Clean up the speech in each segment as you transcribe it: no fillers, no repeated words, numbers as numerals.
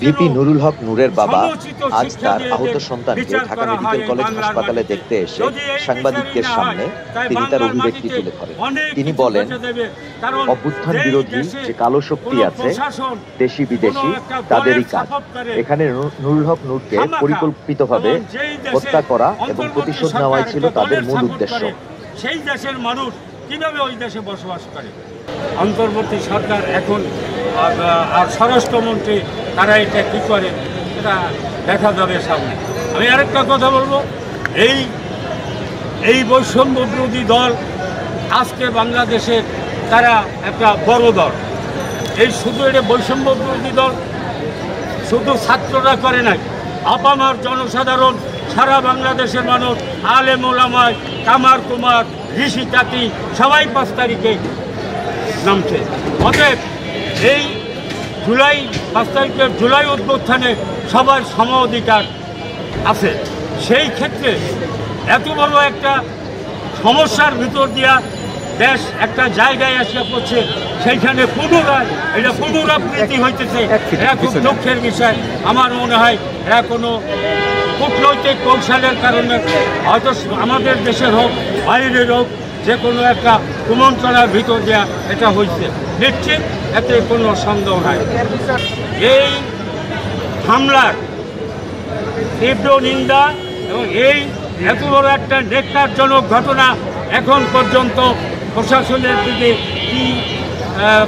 VP Nurul হক নূরের বাবা আজ তার আহত সন্তানকে ঢাকা মেডিকেল কলেজ হাসপাতালে দেখতে এসে সাংবাদিকদের সামনে তিনি তার অভিব্যক্তি তুলে ধরেন। তিনি বলেন, অভ্যুত্থান বিরোধী যে কালো শক্তি আছে, দেশি বিদেশি, তাদেরই কাজ। এখানে নুরুল হক নূরকে পরিকল্পিতভাবে হত্যা করা এবং প্রতিশোধ নেওয়াই ছিল তাদের মূল উদ্দেশ্য। সেই দেশের মানুষ কিভাবে ওই দেশে বসবাস করে? অন্তর্বর্তী সরকার এখন আর স্বরাষ্ট্রমন্ত্রী তারা এটা কী করে এটা দেখা যাবে সামনে। আমি আরেকটা কথা বলবো, এই বৈষম্য বিরোধী দল আজকে বাংলাদেশের তারা একটা বড় দল। এই শুধু এটা বৈষম্য বিরোধী দল শুধু ছাত্ররা করে নাই, আপামার জনসাধারণ, সারা বাংলাদেশের মানুষ, আলেম ওলামায়, কামার কুমার, ঋষি জাতি সবাই 5 তারিখে নামছে। অতএব এই 5 তারিখের জুলাই অভ্যুত্থানে সবার সম অধিকার আছে। সেই ক্ষেত্রে এত বড় একটা সমস্যার ভিতর দিয়া দেশ একটা জায়গায় আসিয়া পড়ছে, সেইখানে পুনরায় এটা পুনরাবৃত্তি হইতেছে। এটা খুব দুঃখের বিষয়। আমার মনে হয় এটা কোনো কূটনৈতিক কৌশলের কারণে হয়তো আমাদের দেশের হোক বাইরের হোক যে কোনো একটা কুমন্ত্রণার ভিতর দেওয়া এটা হয়েছে, নিশ্চিত এতে কোনো সন্দেহ নাই। এই হামলার তীব্র নিন্দা এবং এই এত বড় একটা ন্যক্কারজনক ঘটনা এখন পর্যন্ত প্রশাসনের দিকে কী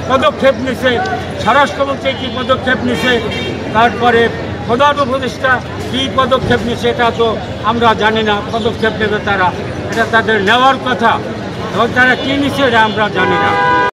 পদক্ষেপ নিছে, স্বরাষ্ট্রমন্ত্রী কী পদক্ষেপ নিছে, তারপরে প্রধান উপদেষ্টা কী পদক্ষেপ নিছে, এটা তো আমরা জানি না। পদক্ষেপ নেবে তারা, এটা তাদের নেওয়ার কথা, এবং তারা কী নিছে এটা আমরা জানি না।